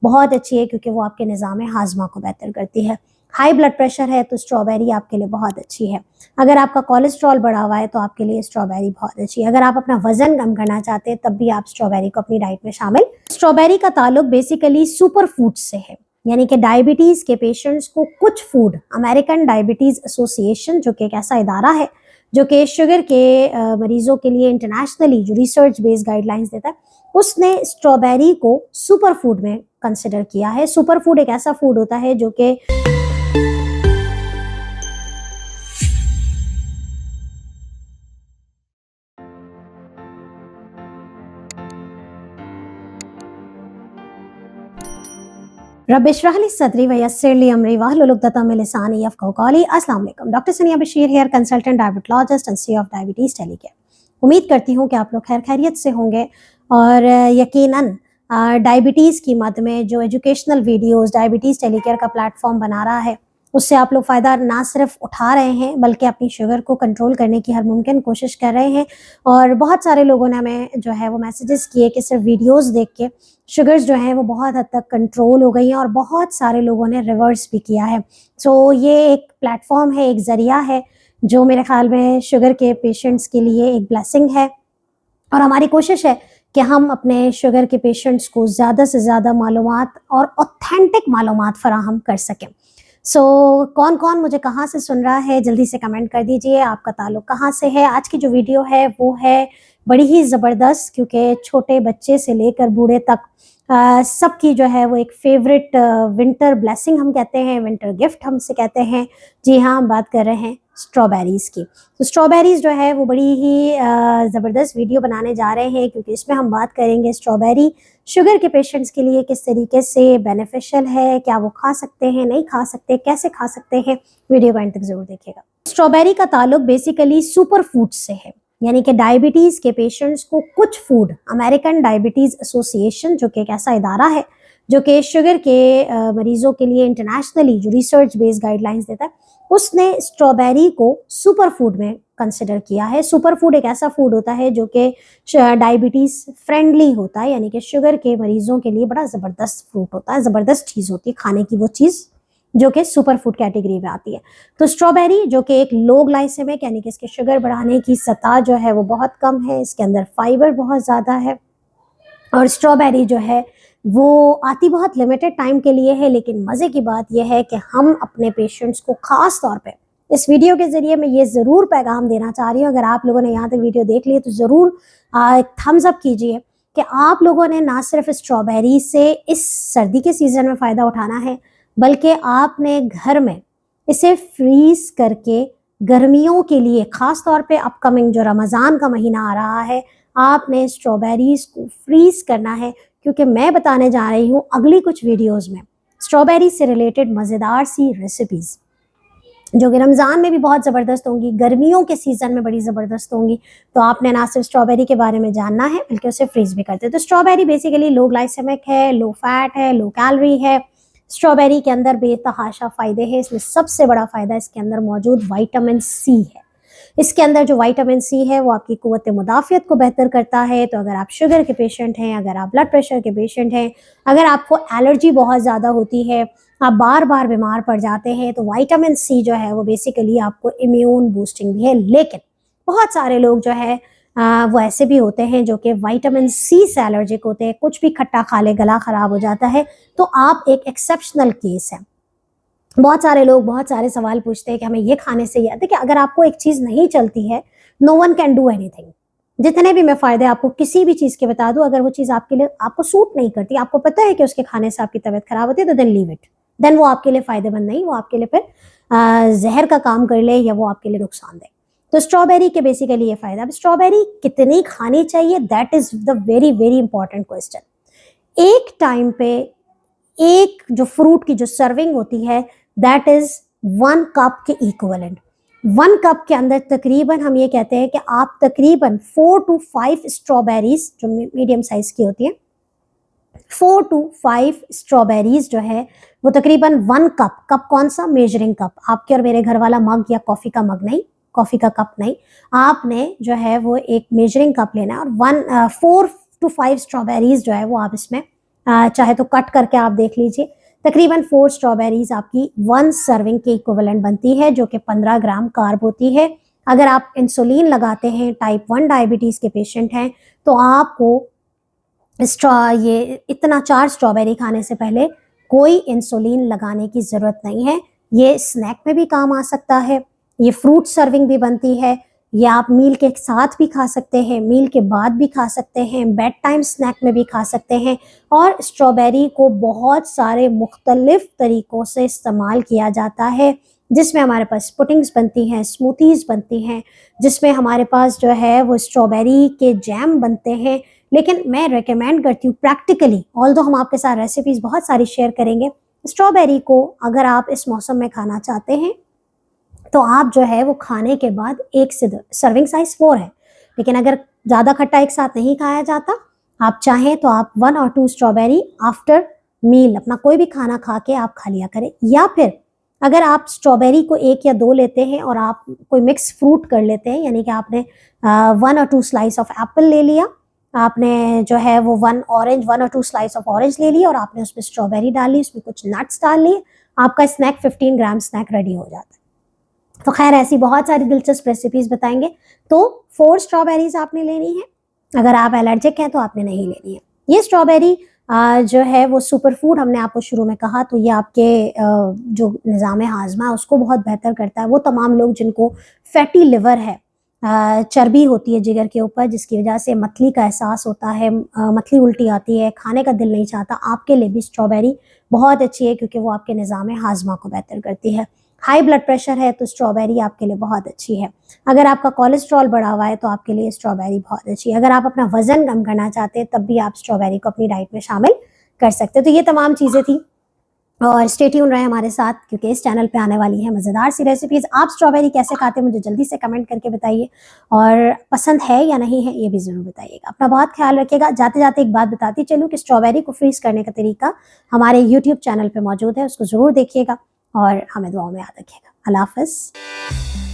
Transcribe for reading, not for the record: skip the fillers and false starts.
बहुत अच्छी है क्योंकि वो आपके निज़ाम हाजमा को बेहतर करती है। हाई ब्लड प्रेशर है तो स्ट्रॉबेरी आपके लिए बहुत अच्छी है। अगर आपका कोलेस्ट्रॉल बढ़ा हुआ है तो आपके लिए स्ट्रॉबेरी बहुत अच्छी है। अगर आप अपना वजन कम करना चाहते हैं तब भी आप स्ट्रॉबेरी को अपनी डाइट में शामिल। स्ट्रॉबेरी का ताल्लुक बेसिकली सुपर फूड से है, यानी कि डायबिटीज़ के पेशेंट्स को कुछ फूड, अमेरिकन डायबिटीज़ एसोसिएशन जो कि एक ऐसा इदारा है जो कि शुगर के मरीजों के लिए इंटरनेशनली जो रिसर्च बेस्ड गाइडलाइंस देता है, उसने स्ट्रॉबेरी को सुपर फूड में कंसिडर किया है। सुपर फूड एक ऐसा फूड होता है जो कि रब इश्रह ली सदरी व यस्सिर ली अमरी वहलुल उक़दतम मिन लिसानी यफ़क़हू क़ौली। अस्सलाम वालेकुम, doctor Sania Bashir here consultant, diabetologist and C of Diabetes Telecare. उम्मीद करती हूँ कि आप लोग खैर खैरियत से होंगे और यकीनन डायबिटीज़ की मद में जो एजुकेशनल वीडियोस डायबिटीज़ टेलीकेयर का प्लेटफॉर्म बना रहा है उससे आप लोग फ़ायदा ना सिर्फ उठा रहे हैं बल्कि अपनी शुगर को कंट्रोल करने की हर मुमकिन कोशिश कर रहे हैं। और बहुत सारे लोगों ने हमें जो है वो मैसेजेस किए कि सिर्फ वीडियोस देख के शुगर्स जो हैं वो बहुत हद तक कंट्रोल हो गई हैं और बहुत सारे लोगों ने रिवर्स भी किया है। सो ये एक प्लेटफॉर्म है, एक ज़रिया है जो मेरे ख़्याल में शुगर के पेशेंट्स के लिए एक ब्लेसिंग है और हमारी कोशिश है कि हम अपने शुगर के पेशेंट्स को ज़्यादा से ज़्यादा मालूमात और ऑथेंटिक मालूमात फ़राहम कर सकें। सो कौन कौन मुझे कहाँ से सुन रहा है जल्दी से कमेंट कर दीजिए, आपका ताल्लुक़ कहाँ से है। आज की जो वीडियो है वो है बड़ी ही ज़बरदस्त क्योंकि छोटे बच्चे से लेकर बूढ़े तक सबकी जो है वो एक फेवरेट विंटर ब्लेसिंग हम कहते हैं, विंटर गिफ्ट हमसे कहते हैं। जी हाँ, हम बात कर रहे हैं स्ट्रॉबेरीज़ की। तो स्ट्रॉबेरीज़ जो है वो बड़ी ही ज़बरदस्त वीडियो बनाने जा रहे हैं क्योंकि इसमें हम बात करेंगे स्ट्रॉबेरी शुगर के पेशेंट्स के लिए किस तरीके से बेनिफिशियल है, क्या वो खा सकते हैं, नहीं खा सकते, कैसे खा सकते हैं। वीडियो को एंड तक ज़रूर देखिएगा। स्ट्रॉबेरी का ताल्लुक बेसिकली सुपर फूड से है, यानी कि डायबिटीज़ के पेशेंट्स को कुछ फूड, अमेरिकन डायबिटीज़ एसोसिएशन जो कि एक ऐसा इदारा है जो कि शुगर के मरीजों के लिए इंटरनेशनली जो रिसर्च बेस्ड गाइडलाइंस देता है, उसने स्ट्रॉबेरी को सुपर फूड में कंसिडर किया है। सुपर फूड एक ऐसा फूड होता है जो कि डायबिटीज़ फ्रेंडली होता है, यानी कि शुगर के मरीजों के लिए बड़ा ज़बरदस्त फ्रूट होता है, ज़बरदस्त चीज़ होती है खाने की, वो चीज़ जो कि सुपर फूड कैटेगरी में आती है। तो स्ट्रॉबेरी जो कि एक लो ग्लाइसेमिक, यानी कि इसके शुगर बढ़ाने की सतह जो है वो बहुत कम है, इसके अंदर फाइबर बहुत ज़्यादा है और स्ट्रॉबेरी जो है वो आती बहुत लिमिटेड टाइम के लिए है। लेकिन मज़े की बात यह है कि हम अपने पेशेंट्स को ख़ास तौर पे इस वीडियो के ज़रिए मैं ये ज़रूर पैगाम देना चाह रही हूँ, अगर आप लोगों ने यहाँ तक वीडियो देख ली तो ज़रूर थम्स अप कीजिए कि आप लोगों ने ना सिर्फ स्ट्रॉबेरी से इस सर्दी के सीज़न में फ़ायदा उठाना है बल्कि आपने घर में इसे फ्रीज़ करके गर्मियों के लिए, ख़ास तौर पे अपकमिंग जो रमज़ान का महीना आ रहा है, आपने स्ट्रॉबेरीज़ को फ्रीज़ करना है क्योंकि मैं बताने जा रही हूँ अगली कुछ वीडियोज़ में स्ट्रॉबेरी से रिलेटेड मज़ेदार सी रेसिपीज़ जो कि रमज़ान में भी बहुत ज़बरदस्त होंगी, गर्मियों के सीज़न में बड़ी ज़बरदस्त होंगी। तो आपने ना सिर्फ स्ट्रॉबेरी के बारे में जानना है बल्कि उसे फ्रीज़ भी करते हैं। तो स्ट्रॉबेरी बेसिकली लो ग्लाइसेमिक है, लो फैट है, लो कैलोरी है। स्ट्रॉबेरी के अंदर बेतहाशा फ़ायदे हैं, इसमें सबसे बड़ा फ़ायदा इसके अंदर मौजूद विटामिन सी है। इसके अंदर जो विटामिन सी है वो आपकी क़ुव्वत मुदाफ़ियत को बेहतर करता है। तो अगर आप शुगर के पेशेंट हैं, अगर आप ब्लड प्रेशर के पेशेंट हैं, अगर आपको एलर्जी बहुत ज़्यादा होती है, आप बार बार बीमार पड़ जाते हैं, तो विटामिन सी जो है वो बेसिकली आपको इम्यून बूस्टिंग भी है। लेकिन बहुत सारे लोग जो है वो ऐसे भी होते हैं जो कि विटामिन सी से एलर्जिक होते हैं, कुछ भी खट्टा खा ले गला ख़राब हो जाता है। तो आप एक एक्सेप्शनल केस है। बहुत सारे लोग बहुत सारे सवाल पूछते हैं कि हमें ये खाने से ये, देखिए अगर आपको एक चीज़ नहीं चलती है, no one can do anything. जितने भी मैं फ़ायदे आपको किसी भी चीज़ के बता दूँ, अगर वो चीज़ आपके लिए आपको सूट नहीं करती, आपको पता है कि उसके खाने से आपकी तबीयत ख़राब होती है, तो देन लीव इट। देन वो आपके लिए फ़ायदेमंद नहीं, वो आपके लिए फिर ज़हर का काम कर ले या वो आपके लिए नुकसान दे। तो स्ट्रॉबेरी के बेसिकली ये फ़ायदा। अब स्ट्रॉबेरी कितनी खानी चाहिए, that is the very very important question. एक टाइम पे एक जो फ्रूट की जो सर्विंग होती है दैट इज़ 1 कप के इक्वलेंट। 1 कप के अंदर तकरीबन हम ये कहते हैं कि आप तकरीबन 4 to 5 स्ट्रॉबेरीज जो मीडियम साइज़ की होती है, 4 to 5 स्ट्रॉबेरीज जो है वो तकरीबन 1 कप, कप कौन सा, मेजरिंग कप, आपके और मेरे घर वाला मग या कॉफ़ी का मग नहीं, कॉफ़ी का कप नहीं, आपने जो है वो एक मेजरिंग कप लेना है और 4 to 5 स्ट्रॉबेरीज जो है वो आप इसमें चाहे तो कट करके आप देख लीजिए। तकरीबन 4 स्ट्रॉबेरीज आपकी 1 सर्विंग के इक्विवेलेंट बनती है, जो कि 15 ग्राम कार्ब होती है। अगर आप इंसुलिन लगाते हैं, टाइप 1 डायबिटीज़ के पेशेंट हैं, तो आपको ये इतना 4 स्ट्रॉबेरी खाने से पहले कोई इंसुलिन लगाने की ज़रूरत नहीं है। ये स्नैक में भी काम आ सकता है, ये फ्रूट सर्विंग भी बनती है, ये आप मील के साथ भी खा सकते हैं, मील के बाद भी खा सकते हैं, बेड टाइम स्नैक में भी खा सकते हैं। और स्ट्रॉबेरी को बहुत सारे मुख्तलिफ तरीक़ों से इस्तेमाल किया जाता है, जिसमें हमारे पास पुडिंग्स बनती हैं, स्मूथीज़ बनती हैं, जिसमें हमारे पास जो है वो स्ट्रॉबेरी के जैम बनते हैं। लेकिन मैं रेकमेंड करती हूँ प्रैक्टिकली, ऑल्दो हम आपके साथ रेसिपीज़ बहुत सारी शेयर करेंगे, स्ट्रॉबेरी को अगर आप इस मौसम में खाना चाहते हैं तो आप जो है वो खाने के बाद 1 से 2 सर्विंग साइज़ 4 है, लेकिन अगर ज़्यादा खट्टा एक साथ नहीं खाया जाता, आप चाहें तो आप 1 और 2 स्ट्रॉबेरी आफ्टर मील अपना कोई भी खाना खा के आप खा लिया करें। या फिर अगर आप स्ट्रॉबेरी को 1 या 2 लेते हैं और आप कोई मिक्स फ्रूट कर लेते हैं, यानी कि आपने 1 और 2 स्लाइस ऑफ एप्पल ले लिया, आपने जो है वो 1 और 2 स्लाइस ऑफ ऑरेंज ले लिया और आपने उसमें स्ट्रॉबेरी डाली, उसमें कुछ नट्स डाल लिए, आपका स्नैक 15 ग्राम स्नैक रेडी हो जाता है। तो खैर ऐसी बहुत सारी दिलचस्प रेसिपीज़ बताएंगे। तो 4 स्ट्रॉबेरीज़ आपने लेनी है, अगर आप एलर्जिक हैं तो आपने नहीं लेनी है। ये स्ट्रॉबेरी जो है वो सुपर फूड, हमने आपको शुरू में कहा, तो ये आपके जो निज़ाम हाज़मा है उसको बहुत बेहतर करता है। वो तमाम लोग जिनको फैटी लिवर है, चर्बी होती है जिगर के ऊपर, जिसकी वजह से मतली का एहसास होता है, मतली उल्टी आती है, खाने का दिल नहीं चाहता, आपके लिए भी स्ट्रॉबेरी बहुत अच्छी है, क्योंकि वो आपके निज़ाम हाज़मा को बेहतर करती है। हाई ब्लड प्रेशर है तो स्ट्रॉबेरी आपके लिए बहुत अच्छी है। अगर आपका कोलेस्ट्रॉल बढ़ा हुआ है तो आपके लिए स्ट्रॉबेरी बहुत अच्छी है। अगर आप अपना वज़न कम करना चाहते हैं तब भी आप स्ट्रॉबेरी को अपनी डाइट में शामिल कर सकते हैं। तो ये तमाम चीज़ें थी, और स्टे ट्यून रहे हमारे साथ, क्योंकि इस चैनल पे आने वाली है मज़ेदार सी रेसिपीज़। आप स्ट्रॉबेरी कैसे खाते हैं मुझे जल्दी से कमेंट करके बताइए, और पसंद है या नहीं है ये भी ज़रूर बताइएगा। अपना बहुत ख्याल रखिएगा। जाते जाते एक बात बताती चलूँ कि स्ट्रॉबेरी को फ्रीज़ करने का तरीका हमारे यूट्यूब चैनल पर मौजूद है, उसको ज़रूर देखिएगा और हमें दुआओं में याद रखिएगा। अल्लाह हाफ़िज़।